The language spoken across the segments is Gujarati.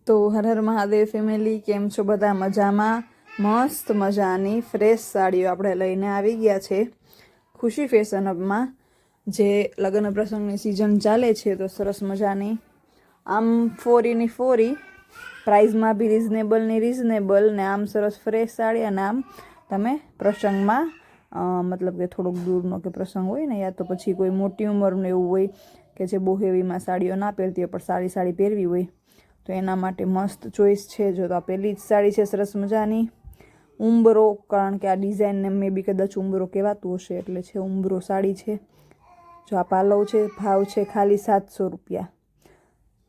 તો હર હર મહાદેવ ફેમિલી, કેમ છો બધા? મજામાં? મસ્ત મજાની ફ્રેશ સાડીઓ આપણે લઈને આવી ગયા છે ખુશી ફેશન હબમાં. જે લગ્ન પ્રસંગની સિઝન ચાલે છે તો સરસ મજાની આમ ફોરીની ફોરી પ્રાઇઝમાં બી રિઝનેબલ ને આમ સરસ ફ્રેશ સાડી. અને આમ તમે પ્રસંગમાં મતલબ કે થોડોક દૂરનો કે પ્રસંગ હોય ને, યા તો પછી કોઈ મોટી ઉંમરનું એવું હોય કે જે બહુ હેવીમાં સાડીઓ ના પહેરતી હોય પણ સાડી પહેરવી હોય તો એના માટે મસ્ત ચોઈસ છે. જો તો આ પહેલી જ સાડી છે સરસ મજાની ઉંબરો, કારણ કે આ ડિઝાઇનને મે બી કદાચ ઉંબરો કહેવાતું હશે એટલે છે ઉંબરો સાડી છે. જો આ પાલવ છે, ભાવ છે ખાલી 700 રૂપિયા.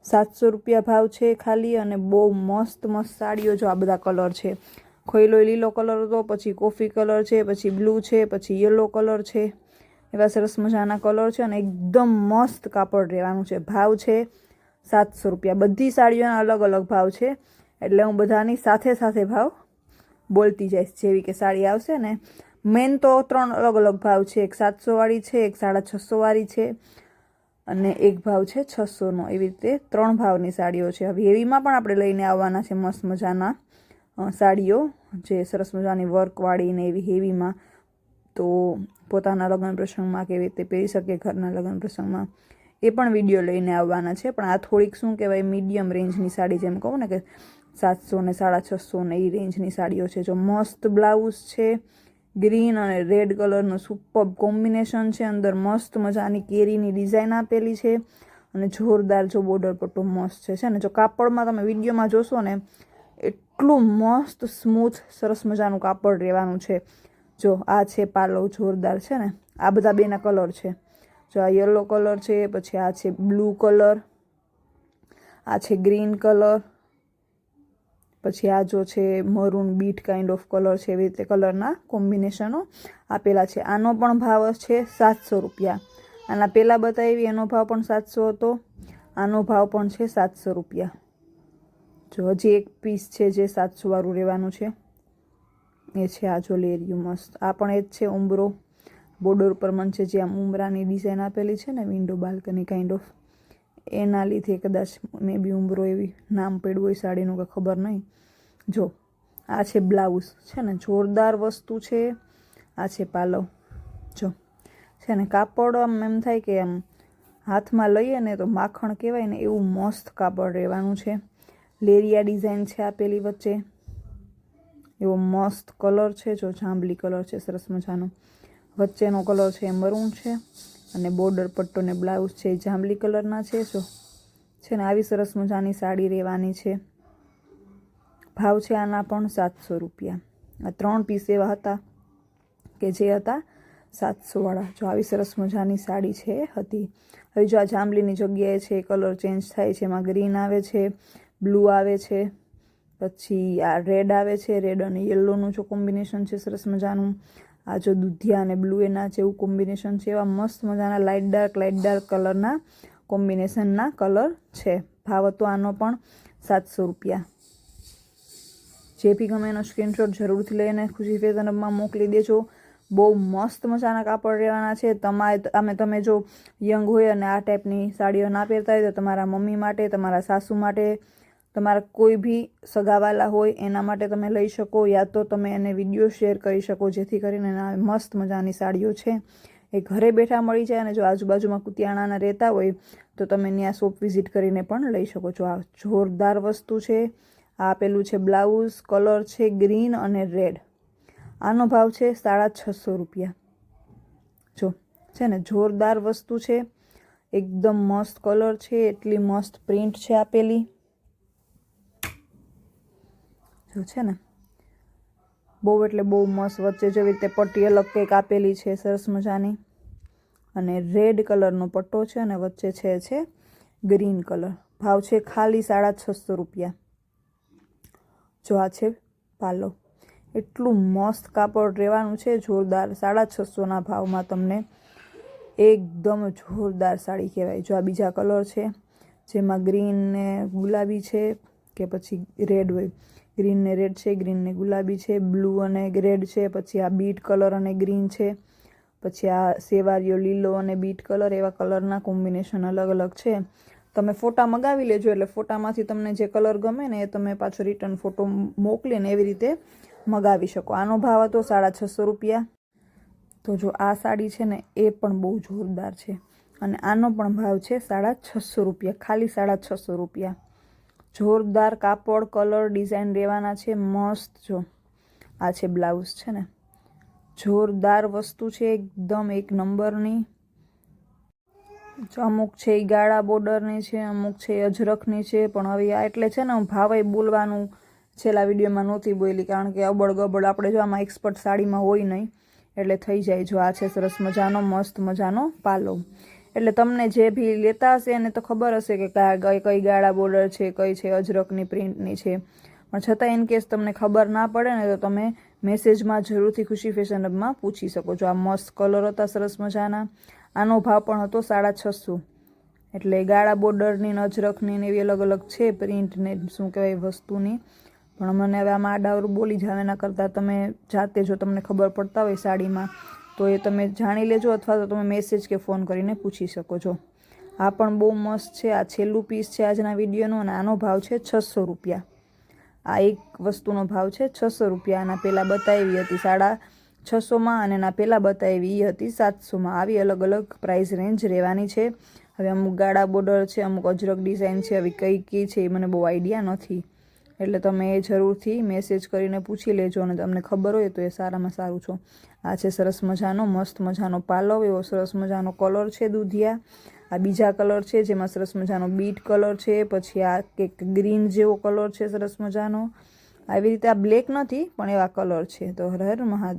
700 રૂપિયા ભાવ છે ખાલી. અને બહુ મસ્ત સાડીઓ. જો આ બધા કલર છે, ખોઈલો લીલો કલર હતો, પછી કોફી કલર છે, પછી બ્લુ છે, પછી યલો કલર છે. એવા સરસ મજાના કલર છે અને એકદમ મસ્ત કાપડ રહેવાનું છે. ભાવ છે 700 રૂપિયા. બધી સાડીઓના અલગ અલગ ભાવ છે એટલે હું બધાની સાથે ભાવ બોલતી જઈશ. જેવી કે સાડી આવશે ને, મેન તો 3 અલગ અલગ ભાવ છે. એક 700 વાળી છે, એક 650 વાળી છે અને એક ભાવ છે 600નો. એવી રીતે 3 ભાવની સાડીઓ છે. હવે હેવીમાં પણ આપણે લઈને આવવાના છે મસ્ત મજાના સાડીઓ, જે સરસ મજાની વર્કવાળી ને એવી હેવીમાં. તો પોતાના લગ્ન પ્રસંગમાં કેવી રીતે પહેરી શકે, ઘરના લગ્ન પ્રસંગમાં, એ પણ વિડીયો લઈને આવવાના છે. પણ આ થોડીક શું કહેવાય, મીડિયમ રેન્જની સાડી, જેમ કહું ને કે 700 ને 650 ને એ રેન્જની સાડીઓ છે. જો મસ્ત બ્લાઉઝ છે, ગ્રીન અને રેડ કલરનું સુપર કોમ્બિનેશન છે. અંદર મસ્ત મજાની કેરીની ડિઝાઇન આપેલી છે અને જોરદાર જો બોર્ડર પટ્ટો મસ્ત છે ને. જો કાપડમાં તમે વિડીયોમાં જોશો ને, એટલું મસ્ત સ્મૂથ સરસ મજાનું કાપડ રહેવાનું છે. જો આ છે પાલવ, જોરદાર છે ને. આ બધા બેના કલર છે. જો આ યલો કલર છે, પછી આ છે બ્લુ કલર, આ છે ગ્રીન કલર, પછી આ જો છે maroon bit kind of colour છે. એવી રીતે કલરના કોમ્બિનેશનો આપેલા છે. આનો પણ ભાવ છે 700 રૂપિયા. આના પહેલાં બતાવી એનો ભાવ પણ 700 હતો. આનો ભાવ પણ છે 700 રૂપિયા. જો હજી એક પીસ છે જે 700 વાળું રહેવાનું છે, એ છે આ જો લેરિયું મસ્ત. આ પણ એ જ છે ઉંબરો, બોર્ડર ઉપર મન છે જે આમ ઉંબરાની ડિઝાઇન આપેલી છે ને, વિન્ડો બાલ્કની કાઇન્ડ ઓફ, એના લીધે કદાચ મે બી ઉંબરો એવી નામ પડ્યું હોય સાડીનું, કે ખબર નહીં. જો આ છે બ્લાઉઝ છે ને, જોરદાર વસ્તુ છે. આ છે પાલવ. જો છે ને કાપડ આમ એમ થાય કે આમ હાથમાં લઈએ ને તો માખણ કહેવાય ને, એવું મસ્ત કાપડ રહેવાનું છે. લેરિયા ડિઝાઇન છે આપેલી વચ્ચે. એવો મસ્ત કલર છે. જો જાંબલી કલર છે સરસ મજાનો. વચ્ચેનો કલર છે મરૂન છે અને બોર્ડર પટ્ટો ને બ્લાઉઝ છે એ જાંબલી કલરના છે. જો છે ને આવી સરસ મજાની સાડી રહેવાની છે. ભાવ છે આના પણ 700 રૂપિયા. આ 3 પીસ એવા હતા કે જે હતા 700 વાળા. જો આવી સરસ મજાની સાડી છે હતી. હવે જો આ જાંબલીની જગ્યાએ છે કલર ચેન્જ થાય છે. એમાં ગ્રીન આવે છે, બ્લુ આવે છે, પછી આ રેડ આવે છે. રેડ અને યલોનું જો કોમ્બિનેશન છે સરસ મજાનું. આ જો દૂધિયા અને બ્લુ એના જેવું કોમ્બિનેશન છે. એવા મસ્ત મજાના લાઇટ ડાર્ક કલરના કોમ્બિનેશનના કલર છે. ભાવ હતો આનો પણ 700 રૂપિયા. જે બી ગમે એનો સ્ક્રીનશોટ જરૂરથી લઈને ખુશી ફેશન હબમાં મોકલી દેજો. બહુ મસ્ત મજાના કાપડ રહેવાના છે. તમે જો યંગ હોય અને આ ટાઈપની સાડીઓ ના પહેરતા હોય તો તમારા મમ્મી માટે, તમારા સાસુ માટે, તમારા કોઈ બી સગાવાલા હોય એના માટે તમે લઈ શકો. યા તો તમે એને વિડીયો શેર કરી શકો, જેથી કરીને એના મસ્ત મજાની સાડીઓ છે એ ઘરે બેઠા મળી જાય. અને જો આજુબાજુમાં કુતિયાણાના રહેતા હોય તો તમે ત્યાં શોપ વિઝિટ કરીને પણ લઈ શકો છો. આ જોરદાર વસ્તુ છે. આ આપેલું છે બ્લાઉઝ, કલર છે ગ્રીન અને રેડ. આનો ભાવ છે 650 રૂપિયા. જો છે ને જોરદાર વસ્તુ છે. એકદમ મસ્ત કલર છે, એટલી મસ્ત પ્રિન્ટ છે આપેલી. જો છે ને બહુ એટલે બહુ મસ્ત. વચ્ચે જેવી રીતે પટ્ટી અલગ કંઈક આપેલી છે સરસ મજાની, અને રેડ કલરનો પટ્ટો છે અને વચ્ચે છે ગ્રીન કલર. ભાવ છે ખાલી 650 રૂપિયા. જો આ છે પાલવ. એટલું મસ્ત કાપડ રહેવાનું છે, જોરદાર. 650ના ભાવમાં તમને એકદમ જોરદાર સાડી કહેવાય. જો આ બીજા કલર છે જેમાં ગ્રીન ને ગુલાબી છે, કે પછી રેડ હોય, ગ્રીન ને રેડ છે, ગ્રીન ને ગુલાબી છે, બ્લુ અને રેડ છે, પછી આ બીટ કલર અને ગ્રીન છે, પછી આ સેવારીઓ લીલો અને બીટ કલર. એવા કલરના કોમ્બિનેશન અલગ અલગ છે. તમે ફોટા મગાવી લેજો, એટલે ફોટામાંથી તમને જે કલર ગમે ને એ તમે પાછો રિટર્ન ફોટો મોકલીને એવી રીતે મગાવી શકો. આનો ભાવ હતો 650 રૂપિયા. તો જો આ સાડી છે ને એ પણ બહુ જોરદાર છે, અને આનો પણ ભાવ છે 650 રૂપિયા, ખાલી 650 રૂપિયા. જોરદાર કાપડ, કલર, ડિઝાઇન રહેવાના છે મસ્ત. જો આ છે બ્લાઉઝ છે ને, જોરદાર વસ્તુ છે એકદમ એક નંબરની. અમુક છે એ ગાળા બોર્ડરની છે, અમુક છે એ અજરખની છે. પણ હવે આ એટલે છે ને હું ભાવે બોલવાનું છેલ્લા વિડીયોમાં નહોતી બોલી, કારણ કે અબડ ગબડ આપણે જો આમાં એક્સપર્ટ સાડીમાં હોય નહીં એટલે થઈ જાય. જો આ છે સરસ મજાનો મસ્ત મજાનો પાલો. એટલે તમને જે બી લેતા હશે એને તો ખબર હશે કે કઈ ગાળા બોર્ડર છે, કઈ છે અજરખની પ્રિન્ટની છે. પણ છતાં ઇન કેસ તમને ખબર ના પડે ને તો તમે મેસેજમાં જરૂરથી ખુશી ફેશન હબમાં પૂછી શકો છો. આ મસ્ત કલર હતા સરસ મજાના. આનો ભાવ પણ હતો 650. એટલે ગાળા બોર્ડરની ને અજરખની ને એવી અલગ અલગ છે પ્રિન્ટ ને શું કહેવાય વસ્તુની. પણ મને હવે આમાં આડાવરું બોલી જાવ એના કરતાં તમે જાતે જો તમને ખબર પડતા હોય સાડીમાં તો એ તમે જાણી લેજો, અથવા તો તમે મેસેજ કે ફોન કરીને પૂછી શકો છો. આ પણ બહુ મસ્ત છે. આ છેલ્લું પીસ છે આજના વિડીયોનું, અને આનો ભાવ છે 600 રૂપિયા. આ એક વસ્તુનો ભાવ છે 600 રૂપિયા. આના પહેલાં બતાવી હતી 650માં, અને એના પહેલાં બતાવી એ હતી 700માં. આવી અલગ અલગ પ્રાઇસ રેન્જ રહેવાની છે. હવે અમુક ગાળા બોર્ડર છે, અમુક અજરક ડિઝાઇન છે, હવે કઈ છે એ મને બહુ આઈડિયા નથી. એટલે તમે એ જરૂરથી મેસેજ કરીને પૂછી લેજો, અને તમને ખબર હોય તો એ સારામાં સારું છો. આ છે સરસ મજાનો મસ્ત મજાનો પાલવ, એવો સરસ મજાનો કલર છે દૂધિયા. આ બીજા કલર છે જેમાં સરસ મજાનો બીટ કલર છે, પછી આ એક ગ્રીન જેવો કલર છે સરસ મજાનો. આવી રીતે આ બ્લેક નથી પણ એવા કલર છે. તો હર હર મહાદેવ.